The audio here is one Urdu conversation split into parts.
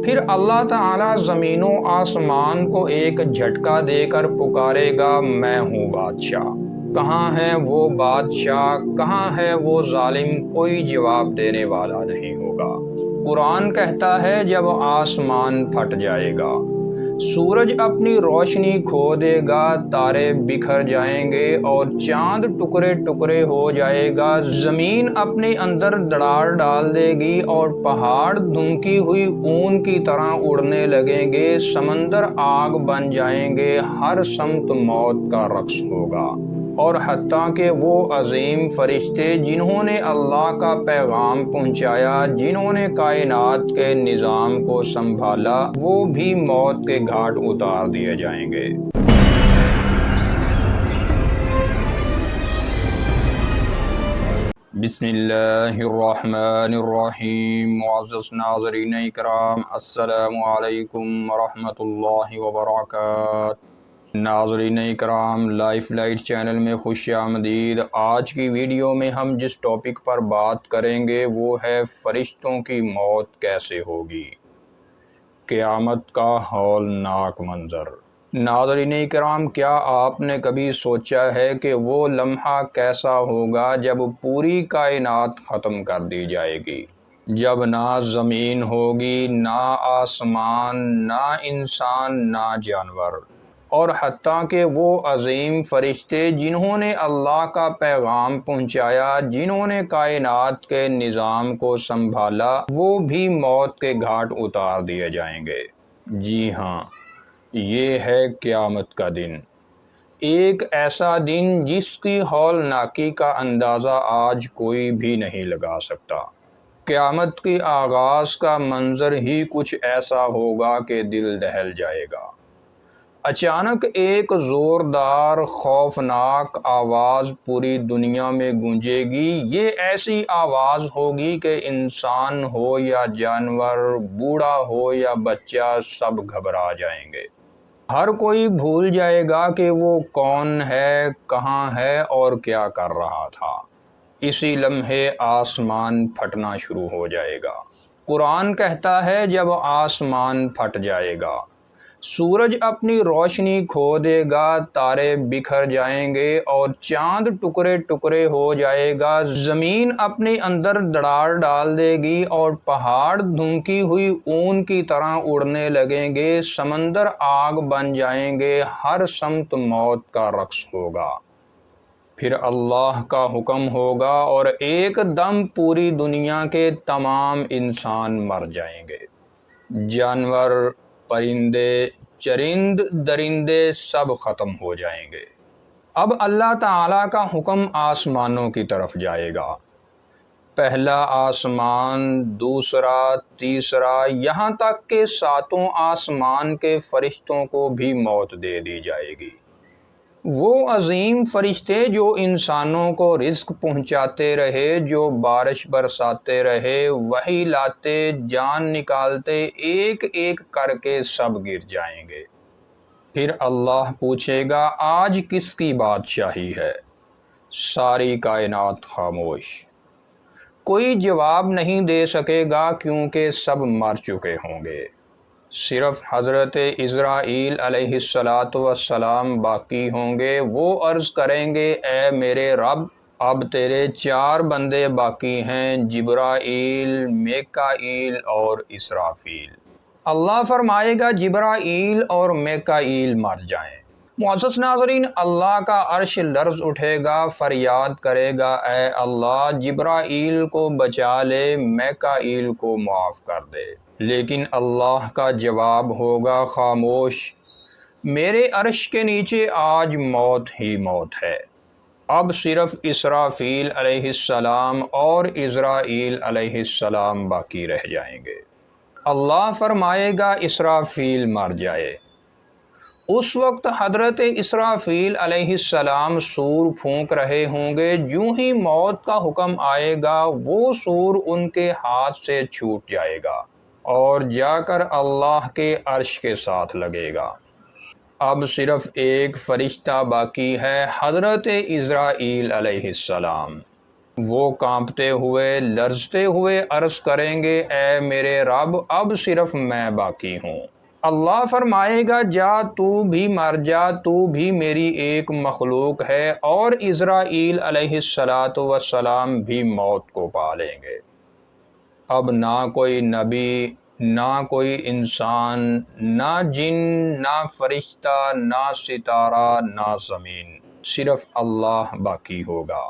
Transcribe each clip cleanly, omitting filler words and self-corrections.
پھر اللہ تعالیٰ زمین و آسمان کو ایک جھٹکا دے کر پکارے گا، میں ہوں بادشاہ، کہاں ہے وہ بادشاہ، کہاں ہے وہ ظالم؟ کوئی جواب دینے والا نہیں ہوگا۔ قرآن کہتا ہے جب آسمان پھٹ جائے گا، سورج اپنی روشنی کھو دے گا، تارے بکھر جائیں گے اور چاند ٹکڑے ٹکڑے ہو جائے گا، زمین اپنے اندر دراڑ ڈال دے گی اور پہاڑ دھمکی ہوئی اون کی طرح اڑنے لگیں گے، سمندر آگ بن جائیں گے، ہر سمت موت کا رقص ہوگا۔ اور حتیٰ کہ وہ عظیم فرشتے جنہوں نے اللہ کا پیغام پہنچایا، جنہوں نے کائنات کے نظام کو سنبھالا، وہ بھی موت کے گھاٹ اتار دیے جائیں گے۔ بسم اللہ الرحمن الرحیم۔ معزز ناظرین اکرام، السلام علیکم ورحمۃ اللہ وبرکاتہ۔ ناظرین اکرام، لائف لائٹ چینل میں خوش آمدید۔ آج کی ویڈیو میں ہم جس ٹاپک پر بات کریں گے وہ ہے فرشتوں کی موت کیسے ہوگی، قیامت کا ہولناک منظر۔ ناظرین اکرام، کیا آپ نے کبھی سوچا ہے کہ وہ لمحہ کیسا ہوگا جب پوری کائنات ختم کر دی جائے گی، جب نہ زمین ہوگی، نہ آسمان، نہ انسان، نہ جانور، اور حتیٰ کہ وہ عظیم فرشتے جنہوں نے اللہ کا پیغام پہنچایا، جنہوں نے کائنات کے نظام کو سنبھالا، وہ بھی موت کے گھاٹ اتار دیے جائیں گے۔ جی ہاں، یہ ہے قیامت کا دن، ایک ایسا دن جس کی ہولناکی کا اندازہ آج کوئی بھی نہیں لگا سکتا۔ قیامت کے آغاز کا منظر ہی کچھ ایسا ہوگا کہ دل دہل جائے گا۔ اچانک ایک زوردار خوفناک آواز پوری دنیا میں گونجے گی۔ یہ ایسی آواز ہوگی کہ انسان ہو یا جانور، بوڑھا ہو یا بچہ، سب گھبرا جائیں گے۔ ہر کوئی بھول جائے گا کہ وہ کون ہے، کہاں ہے اور کیا کر رہا تھا۔ اسی لمحے آسمان پھٹنا شروع ہو جائے گا۔ قرآن کہتا ہے جب آسمان پھٹ جائے گا، سورج اپنی روشنی کھو دے گا، تارے بکھر جائیں گے اور چاند ٹکڑے ٹکڑے ہو جائے گا، زمین اپنے اندر دراڑ ڈال دے گی اور پہاڑ دھمکی ہوئی اون کی طرح اڑنے لگیں گے، سمندر آگ بن جائیں گے، ہر سمت موت کا رقص ہوگا۔ پھر اللہ کا حکم ہوگا اور ایک دم پوری دنیا کے تمام انسان مر جائیں گے، جانور، پرندے، چرند درندے سب ختم ہو جائیں گے۔ اب اللہ تعالیٰ کا حکم آسمانوں کی طرف جائے گا۔ پہلا آسمان، دوسرا، تیسرا، یہاں تک کہ ساتوں آسمان کے فرشتوں کو بھی موت دے دی جائے گی۔ وہ عظیم فرشتے جو انسانوں کو رزق پہنچاتے رہے، جو بارش برساتے رہے، وحی لاتے، جان نکالتے، ایک ایک کر کے سب گر جائیں گے۔ پھر اللہ پوچھے گا، آج کس کی بادشاہی ہے؟ ساری کائنات خاموش، کوئی جواب نہیں دے سکے گا کیونکہ سب مر چکے ہوں گے۔ صرف حضرت عزرائیل علیہ السلام باقی ہوں گے۔ وہ عرض کریں گے، اے میرے رب، اب تیرے 4 بندے باقی ہیں، جبرائیل، میکائیل اور اسرافیل۔ اللہ فرمائے گا جبرائیل اور میکائیل مر جائیں۔ معزز ناظرین، اللہ کا عرش لرز اٹھے گا، فریاد کرے گا، اے اللہ، جبرائیل کو بچا لے، میکائیل کو معاف کر دے۔ لیکن اللہ کا جواب ہوگا، خاموش، میرے عرش کے نیچے آج موت ہی موت ہے۔ اب صرف اسرافیل علیہ السلام اور عزرائیل علیہ السلام باقی رہ جائیں گے۔ اللہ فرمائے گا اسرافیل مر جائے۔ اس وقت حضرت اسرافیل علیہ السلام سور پھونک رہے ہوں گے۔ جو ہی موت کا حکم آئے گا، وہ سور ان کے ہاتھ سے چھوٹ جائے گا اور جا کر اللہ کے عرش کے ساتھ لگے گا۔ اب صرف ایک فرشتہ باقی ہے، حضرت عزرائیل علیہ السلام۔ وہ کانپتے ہوئے لرزتے ہوئے عرض کریں گے اے میرے رب اب صرف میں باقی ہوں۔ اللہ فرمائے گا جا تو بھی مر جا، تو بھی میری ایک مخلوق ہے، اور اسرائیل علیہ السلام بھی موت کو پا لیں گے۔ اب نہ کوئی نبی، نہ کوئی انسان، نہ جن، نہ فرشتہ، نہ ستارہ، نہ زمین، صرف اللہ باقی ہوگا۔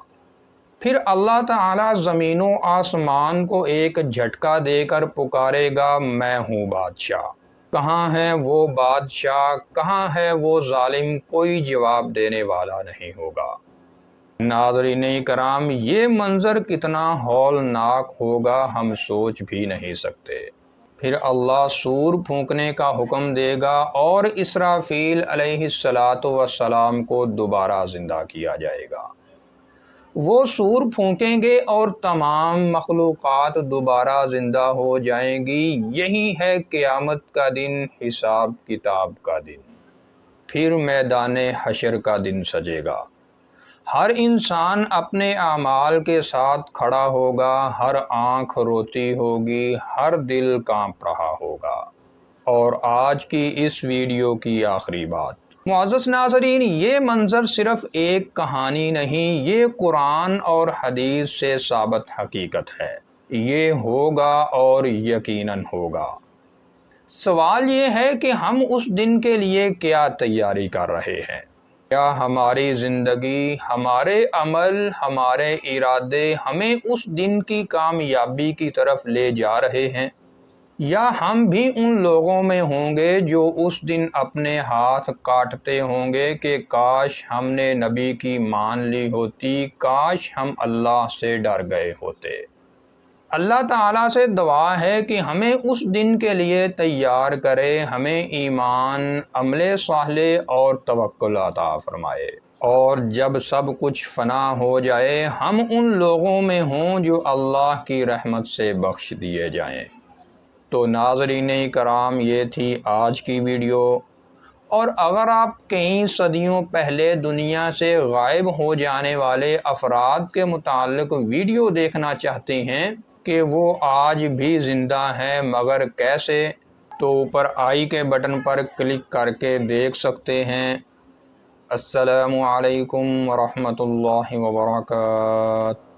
پھر اللہ تعالیٰ زمین و آسمان کو ایک جھٹکا دے کر پکارے گا میں ہوں بادشاہ۔ کہاں ہے وہ بادشاہ، کہاں ہے وہ ظالم؟ کوئی جواب دینے والا نہیں ہوگا۔ ناظرین کرام، یہ منظر کتنا ہولناک ہوگا ہم سوچ بھی نہیں سکتے۔ پھر اللہ سور پھونکنے کا حکم دے گا اور اسرافیل علیہ السلام کو دوبارہ زندہ کیا جائے گا۔ وہ سور پھونکیں گے اور تمام مخلوقات دوبارہ زندہ ہو جائیں گی۔ یہی ہے قیامت کا دن، حساب کتاب کا دن۔ پھر میدان حشر کا دن سجے گا۔ ہر انسان اپنے اعمال کے ساتھ کھڑا ہوگا، ہر آنکھ روتی ہوگی، ہر دل کانپ رہا ہوگا۔ اور آج کی اس ویڈیو کی آخری بات، معزز ناظرین، یہ منظر صرف ایک کہانی نہیں، یہ قرآن اور حدیث سے ثابت حقیقت ہے۔ یہ ہوگا اور یقیناً ہوگا۔ سوال یہ ہے کہ ہم اس دن کے لیے کیا تیاری کر رہے ہیں؟ کیا ہماری زندگی، ہمارے عمل، ہمارے ارادے ہمیں اس دن کی کامیابی کی طرف لے جا رہے ہیں؟ یا ہم بھی ان لوگوں میں ہوں گے جو اس دن اپنے ہاتھ کاٹتے ہوں گے کہ کاش ہم نے نبی کی مان لی ہوتی، کاش ہم اللہ سے ڈر گئے ہوتے۔ اللہ تعالیٰ سے دعا ہے کہ ہمیں اس دن کے لیے تیار کرے، ہمیں ایمان، عمل صالح اور توکل عطا فرمائے، اور جب سب کچھ فنا ہو جائے ہم ان لوگوں میں ہوں جو اللہ کی رحمت سے بخش دیے جائیں۔ تو ناظرین کرام، یہ تھی آج کی ویڈیو، اور اگر آپ کئی صدیوں پہلے دنیا سے غائب ہو جانے والے افراد کے متعلق ویڈیو دیکھنا چاہتے ہیں کہ وہ آج بھی زندہ ہیں مگر کیسے، تو اوپر آئی کے بٹن پر کلک کر کے دیکھ سکتے ہیں۔ السلام علیکم ورحمۃ اللہ وبرکاتہ۔